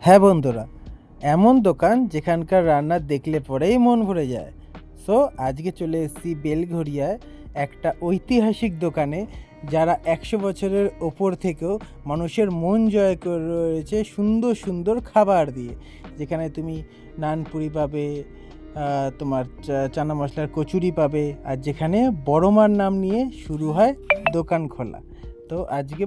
হ্যাঁ বন্ধুরা, এমন দোকান যেখানকার রান্না দেখলে পরেই মন ভরে যায়। সো আজকে চলে এসেছি বেলঘরিয়ায় একটা ঐতিহাসিক দোকানে, যারা 100 বছরের ওপর থেকেও মানুষের মন জয় করে রয়েছে সুন্দর সুন্দর খাবার দিয়ে। যেখানে তুমি নানপুরি পাবে, তোমার চানা মশলার কচুরি পাবে, আর যেখানে বড়মার নাম নিয়ে শুরু হয় দোকান খোলা। তো আজকে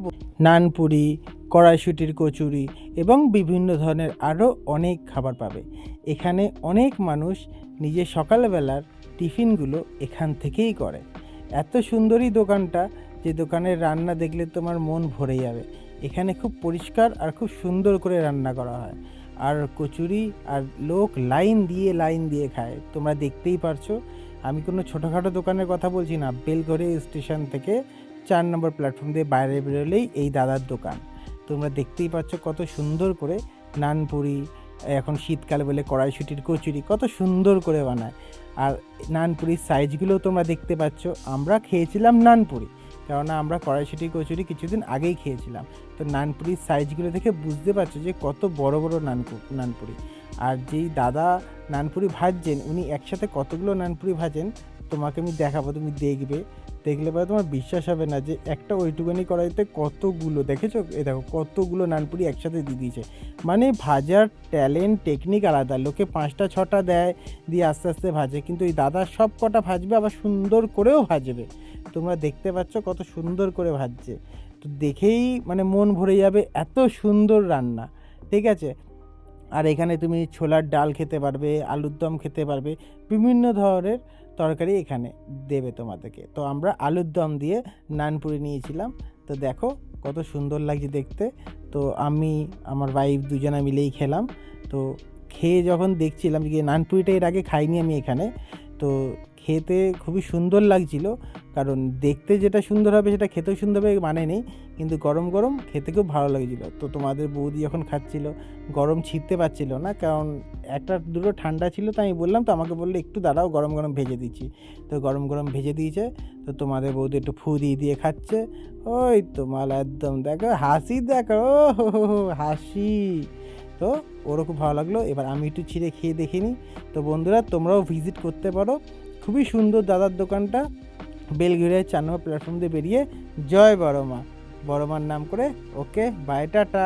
নানপুরি, কড়াইশুঁটির কচুরি এবং বিভিন্ন ধরনের আরও অনেক খাবার পাবে। এখানে অনেক মানুষ নিজের সকালবেলার টিফিনগুলো এখান থেকেই করে। এত সুন্দরই দোকানটা, যে দোকানের রান্না দেখলে তোমার মন ভরে যাবে। এখানে খুব পরিষ্কার আর খুব সুন্দর করে রান্না করা হয়। আর কচুরি আর লোক লাইন দিয়ে খায়, তোমরা দেখতেই পারছো। আমি কোনো ছোটোখাটো দোকানের কথা বলছি না, বেলঘড়িয়া স্টেশন থেকে 4 নম্বর প্ল্যাটফর্ম দিয়ে বাইরে বেরোলেই এই দাদার দোকান। তোমরা দেখতেই পাচ্ছ কত সুন্দর করে নানপুরি, এখন শীতকালে বলে কড়াইশুঁটির কচুরি কত সুন্দর করে বানায়। আর নানপুরির সাইজগুলোও তোমরা দেখতে পাচ্ছ। আমরা খেয়েছিলাম নানপুরি, কেননা আমরা কড়াইশুঁটির কচুরি কিছুদিন আগেই খেয়েছিলাম। তো নানপুরির সাইজগুলো দেখে বুঝতে পারছো যে কত বড় বড় নানপুরি। আর যেই দাদা নানপুরি ভাজছেন, উনি একসাথে কতগুলো নানপুরি ভাজেন তোমাকে আমি দেখাবো, তুমি দেখলে পরে তোমার বিশ্বাস হবে না যে একটা ওইটুকুনি কড়াইতে কতগুলো, দেখেছো? এ দেখো কতগুলো নানপুরি একসাথে দিয়ে দিয়েছে। মানে ভাজার ট্যালেন্ট, টেকনিক আলাদা। লোকে 5টা 6টা দেয়, দিয়ে আস্তে আস্তে ভাজে, কিন্তু এই দাদা সব কটা ভাজবে, আবার সুন্দর করেও ভাজবে। তোমরা দেখতে পাচ্ছ কত সুন্দর করে ভাজছে। তো দেখেই মানে মন ভরে যাবে, এত সুন্দর রান্না। ঠিক আছে। আর এখানে তুমি ছোলার ডাল খেতে পারবে, আলুর দম খেতে পারবে, বিভিন্ন ধরনের তরকারি এখানে দেবে তোমাদেরকে। তো আমরা আলুর দম দিয়ে নানপুরি নিয়েছিলাম। তো দেখো কত সুন্দর লাগছে দেখতে। তো আমি আমার ওয়াইফ দুজনে মিলেই খেলাম। তো খেয়ে যখন দেখছিলাম যে নানপুরিটা এর আগে খাইনি আমি এখানে, তো খেতে খুবই সুন্দর লাগছিল। কারণ দেখতে যেটা সুন্দর হবে সেটা খেতেও সুন্দর হবে মানে নেই, কিন্তু গরম গরম খেতে খুব ভালো লাগছিলো। তো তোমাদের বৌদি যখন খাচ্ছিল, গরম ছিঁড়তে পারছিল না, কারণ একটা দুটো ঠান্ডা ছিল। তো আমি বললাম, তো আমাকে বললো একটু দাঁড়াও, গরম গরম ভেজে দিচ্ছি। তো গরম গরম ভেজে দিয়েছে। তো তোমাদের বৌদি একটু ফু দিয়ে খাচ্ছে। ওই তোমার একদম দেখো হাসি, দেখো হাসি। তো ওরও খুব ভালো লাগলো। এবার আমি একটু ছিঁড়ে খেয়ে দেখিনি। তো বন্ধুরা, তোমরাও ভিজিট করতে পারো। খুবই সুন্দর দাদার দোকানটা। বেলঘরিয়ায় 4 নম্বর প্ল্যাটফর্ম দিয়ে বেরিয়ে জয় বড়মা, বড়মার নাম করে। ওকে, বাই, টাটা।